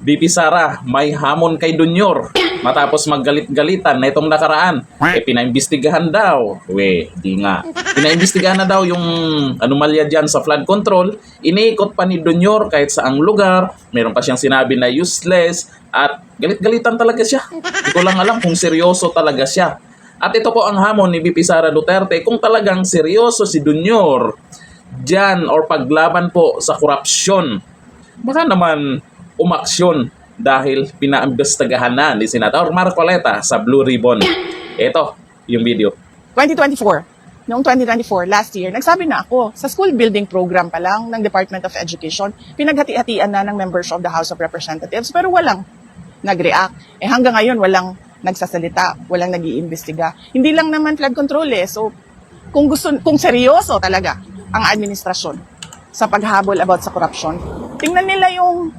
VP Sara, may hamon kay Dunyor. Matapos maggalit-galitan na itong nakaraan, pinaimbestigahan daw. Di nga. Pinaimbestigahan na daw yung anomalya dyan sa flood control. Iniikot pa ni Dunyor kahit saang lugar. Meron pa siyang sinabi na useless. At galit-galitan talaga siya. Hindi ko lang alam kung seryoso talaga siya. At ito po ang hamon ni VP Sara Duterte kung talagang seryoso si Dunyor dyan or paglaban po sa korupsyon. Baka naman umaksyon dahil pinaimbestagahan na ni Senator Marcoleta sa Blue Ribbon. Ito yung video. 2024. Noong 2024, last year, nagsabi na ako, sa school building program pa lang ng Department of Education, pinaghati-hatian na ng members of the House of Representatives, pero walang nag-react. Hanggang ngayon, walang nagsasalita, walang nag-iimbestiga. Hindi lang naman flood control So, kung seryoso talaga ang administrasyon sa paghabol about sa corruption, tingnan nila yung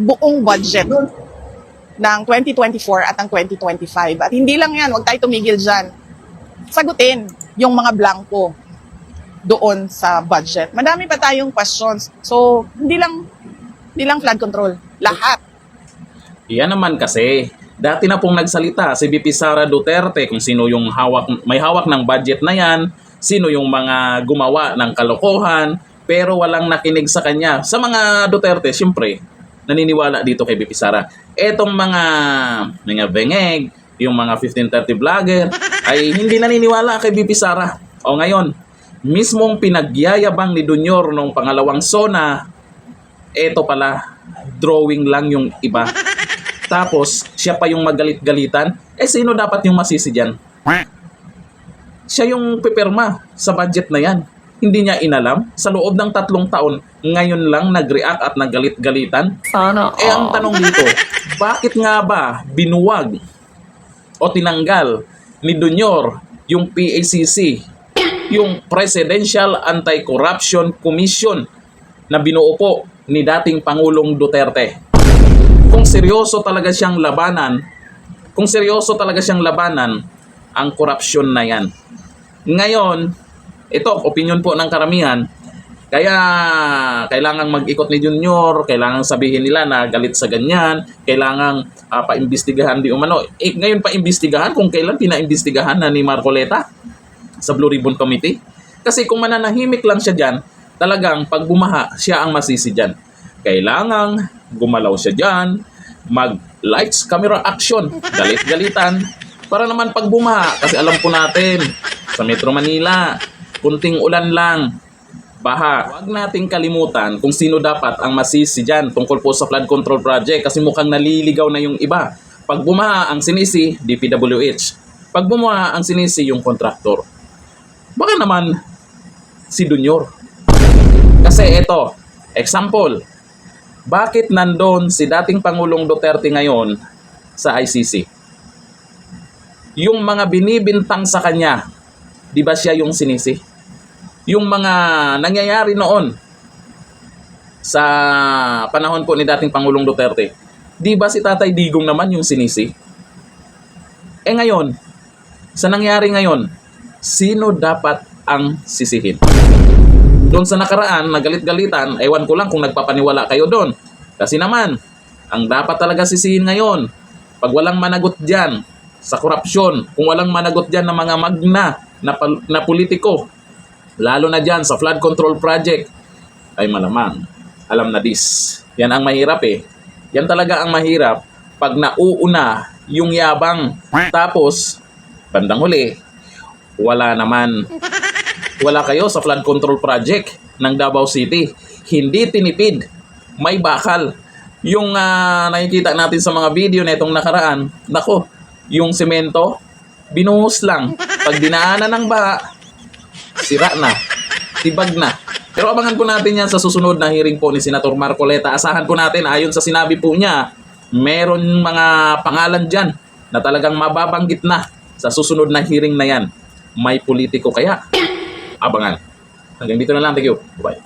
buong budget ng 2024 at ang 2025. At hindi lang yan, huwag tayo tumigil dyan. Sagutin yung mga blanco doon sa budget. Madami pa tayong questions. So, hindi lang flood control. Lahat. Iyan naman kasi, dati na pong nagsalita si VP Sara Duterte kung sino yung may hawak ng budget na yan, sino yung mga gumawa ng kalokohan, pero walang nakinig sa kanya. Sa mga Duterte, siyempre, naniniwala dito kay VP Sara. Etong mga bengeg, yung mga 1530 vlogger, ay hindi naniniwala kay VP Sara. O ngayon, mismong pinagyayabang ni Dunyor nung pangalawang SONA, eto pala, drawing lang yung iba. Tapos, siya pa yung magalit-galitan. Sino dapat yung masisi dyan? Siya yung pipirma sa budget na yan. Hindi niya inalam. Sa loob ng 3 taon, ngayon lang nag-react at nagalit-galitan. Sana Ang tanong dito, bakit nga ba binuwag o tinanggal ni Dunyor yung PACC, yung Presidential Anti-Corruption Commission na binuo po ni dating Pangulong Duterte? Kung seryoso talaga siyang labanan ang korupsyon na yan. Ngayon, ito, opinion po ng karamihan, kaya kailangang mag-ikot ni Junior, kailangang sabihin nila na galit sa ganyan, kailangang paimbestigahan di umano. Ngayon paimbestigahan kung kailan pinaimbestigahan na ni Marcoleta sa Blue Ribbon Committee. Kasi kung mananahimik lang siya dyan, talagang pag bumaha, siya ang masisi dyan. Kailangang gumalaw siya dyan, mag-lights, camera, action, galit-galitan, para naman pag bumaha, kasi alam po natin, sa Metro Manila, kunting ulan lang, baha. Huwag nating kalimutan kung sino dapat ang masisi dyan tungkol po sa flood control project kasi mukhang naliligaw na yung iba. Pag bumaha ang sinisi, DPWH. Pag bumaha ang sinisi, yung kontraktor. Baka naman si Dunyor. Kasi ito, example, bakit nandun si dating Pangulong Duterte ngayon sa ICC? Yung mga binibintang sa kanya, di ba siya yung sinisi? Yung mga nangyayari noon sa panahon po ni dating Pangulong Duterte, di ba si Tatay Digong naman yung sinisi? Ngayon, sa nangyari ngayon, sino dapat ang sisihin? Doon sa nakaraan, nagalit-galitan, ewan ko lang kung nagpapaniwala kayo doon. Kasi naman, ang dapat talaga sisihin ngayon, pag walang managot dyan sa korupsyon, kung walang managot dyan ng mga magna na politiko, lalo na dyan sa flood control project, ay malamang, alam na this. Yan ang mahirap Yan talaga ang mahirap pag nauuna yung yabang. Tapos, bandang huli, wala naman. Wala kayo sa flood control project ng Davao City. Hindi tinipid. May bakal. Yung nakikita natin sa mga video na itong nakaraan, nako, yung semento, binuhos lang. Pag dinaanan ng baha, sira na. Tibag na. Pero abangan po natin yan sa susunod na hearing po ni Senator Marcoleta. Asahan po natin, ayon sa sinabi po niya, meron mga pangalan dyan na talagang mababanggit na sa susunod na hearing na yan. May politiko kaya? Abangan. Hanggang dito na lang. Thank you. Bye.